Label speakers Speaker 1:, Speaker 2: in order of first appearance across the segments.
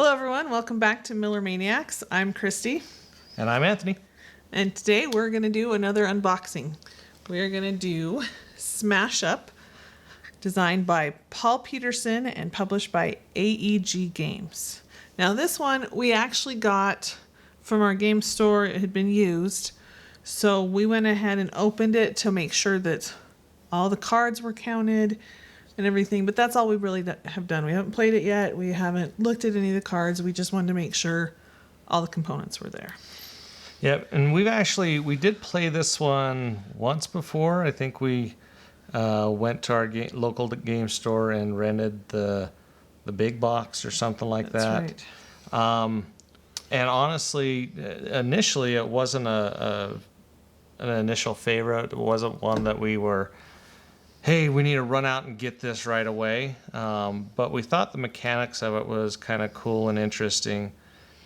Speaker 1: Hello, everyone. Welcome back to Miller Maniacs. I'm Christy,
Speaker 2: And I'm Anthony.
Speaker 1: and today we're going to do another unboxing. We are going to do Smash Up, designed by Paul Peterson and published by AEG Games. Now, this one we actually got from our game store. It had been used, so we went ahead and opened it to make sure that all the cards were counted and everything, but that's all we really have done. We haven't played it yet. We haven't looked at any of the cards. We just wanted to make sure all the components were there.
Speaker 2: Yep, and we did play this one once before. I think we went to our local game store and rented the big box or something like that.
Speaker 1: That's right.
Speaker 2: And honestly, initially it wasn't an initial favorite. It wasn't one that we were, hey, we need to run out and get this right away. But we thought the mechanics of it was kind of cool and interesting.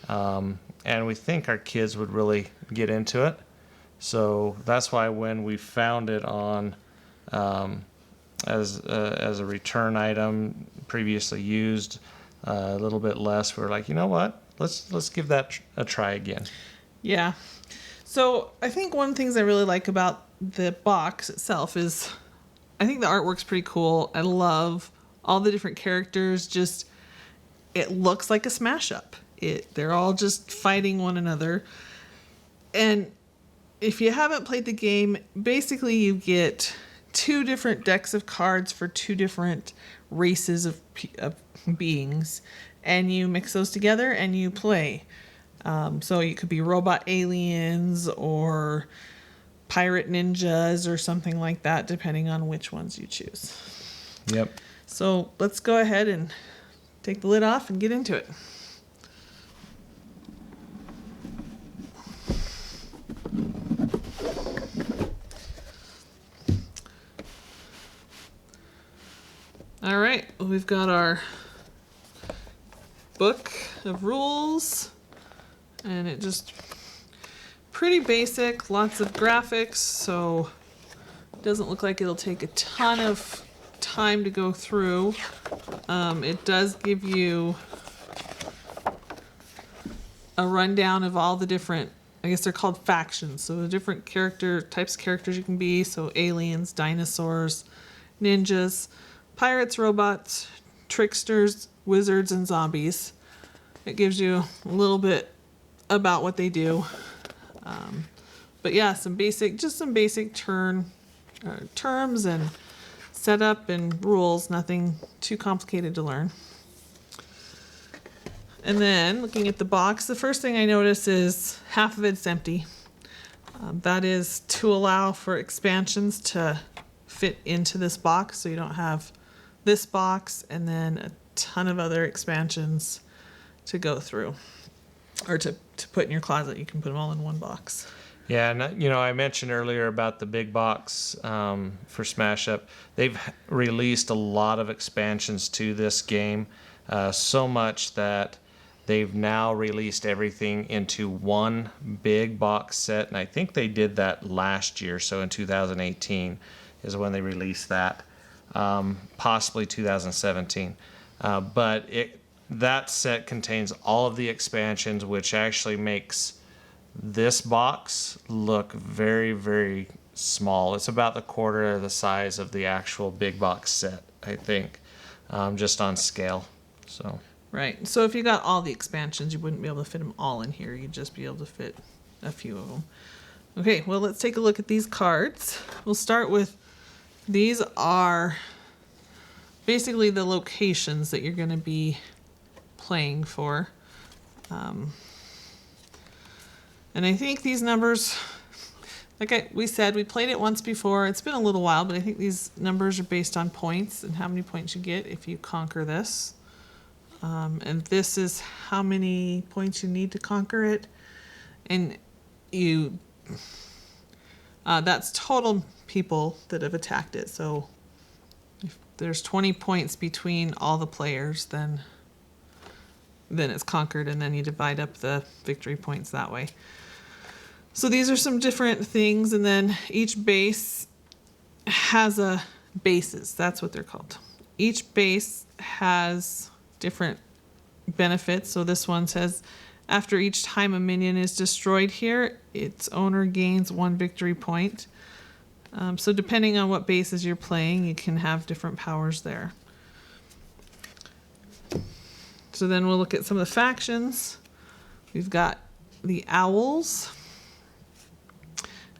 Speaker 2: And we think our kids would really get into it. So that's why when we found it on as a return item, previously used, a little bit less, we were like, you know what? Let's give that a try again.
Speaker 1: Yeah. So I think one of the things I really like about the box itself is I think the artwork's pretty cool. I love all the different characters. Just it looks like a smash up. They're all just fighting one another. And if you haven't played the game, basically you get two different decks of cards for two different races of beings, and you mix those together and you play. So you could be robot aliens or pirate ninjas or something like that, depending on which ones you choose.
Speaker 2: Yep.
Speaker 1: So let's go ahead and take the lid off and get into it. All right, we've got our book of rules, and it just pretty basic, lots of graphics, so it doesn't look like it'll take a ton of time to go through. It does give you a rundown of all the different, I guess they're called factions, so the different types of characters you can be, so aliens, dinosaurs, ninjas, pirates, robots, tricksters, wizards, and zombies. It gives you a little bit about what they do. But yeah, some basic terms and setup and rules, nothing too complicated to learn. And then looking at the box, the first thing I notice is half of it's empty. That is to allow for expansions to fit into this box, so you don't have this box and then a ton of other expansions to go through or to put in your closet. You can put them all in one box.
Speaker 2: Yeah, and I mentioned earlier about the big box for Smash Up. They've released a lot of expansions to this game, so much that they've now released everything into one big box set, and I think they did that last year, so in 2018 is when they released that, possibly 2017. But that set contains all of the expansions, which actually makes this box look very, very small. It's about the quarter of the size of the actual big box set, I think, just on scale. So.
Speaker 1: Right. So if you got all the expansions, you wouldn't be able to fit them all in here. You'd just be able to fit a few of them. Okay, well, let's take a look at these cards. We'll start with, these are basically the locations that you're going to be playing for. And I think these numbers, like we said, we played it once before. It's been a little while, but I think these numbers are based on points and how many points you get if you conquer this. And this is how many points you need to conquer it. And that's total people that have attacked it. So if there's 20 points between all the players, then it's conquered, and then you divide up the victory points that way. So these are some different things, and then each base has bases. That's what they're called. Each base has different benefits. So this one says, after each time a minion is destroyed here, its owner gains 1 victory point. So depending on what bases you're playing, you can have different powers there. So then we'll look at some of the factions. We've got the owls.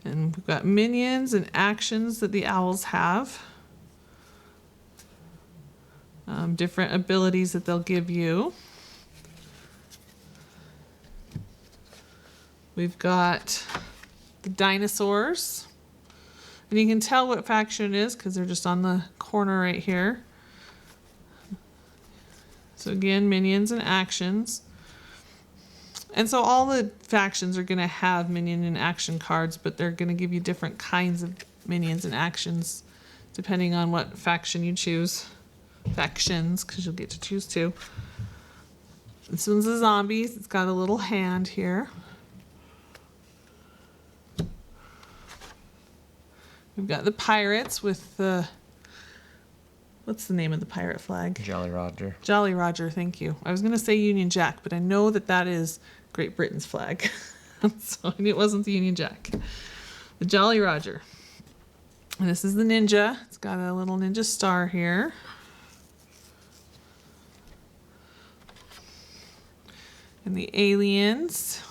Speaker 1: And we've got minions and actions that the owls have. Different abilities that they'll give you. We've got the dinosaurs. And you can tell what faction it is because they're just on the corner right here. So again, minions and actions. And so all the factions are going to have minion and action cards, but they're going to give you different kinds of minions and actions depending on what faction you choose. Factions, because you'll get to choose 2. This one's the zombies. It's got a little hand here. We've got the pirates with the... What's the name of the pirate flag?
Speaker 2: Jolly Roger.
Speaker 1: Jolly Roger, thank you. I was going to say Union Jack, but I know that that is Great Britain's flag. So I knew it wasn't the Union Jack. The Jolly Roger. And this is the ninja. It's got a little ninja star here. And the aliens.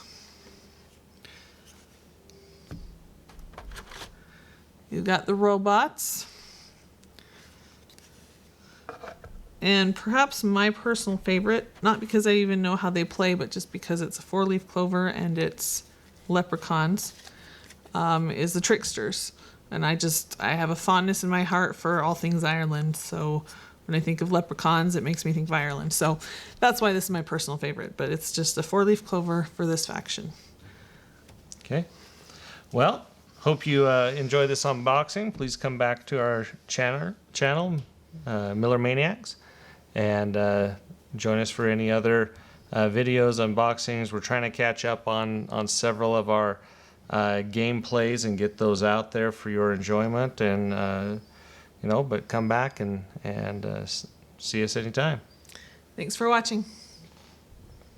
Speaker 1: You've got the robots. And perhaps my personal favorite, not because I even know how they play, but just because it's a 4-leaf clover and it's leprechauns, is the tricksters. And I have a fondness in my heart for all things Ireland. So when I think of leprechauns, it makes me think of Ireland. So that's why this is my personal favorite. But it's just a 4-leaf clover for this faction.
Speaker 2: Okay. Well, hope you enjoy this unboxing. Please come back to our channel, Miller Maniacs, and join us for any other videos, unboxings. We're trying to catch up on several of our gameplays and get those out there for your enjoyment. And but come back and see us anytime.
Speaker 1: Thanks for watching.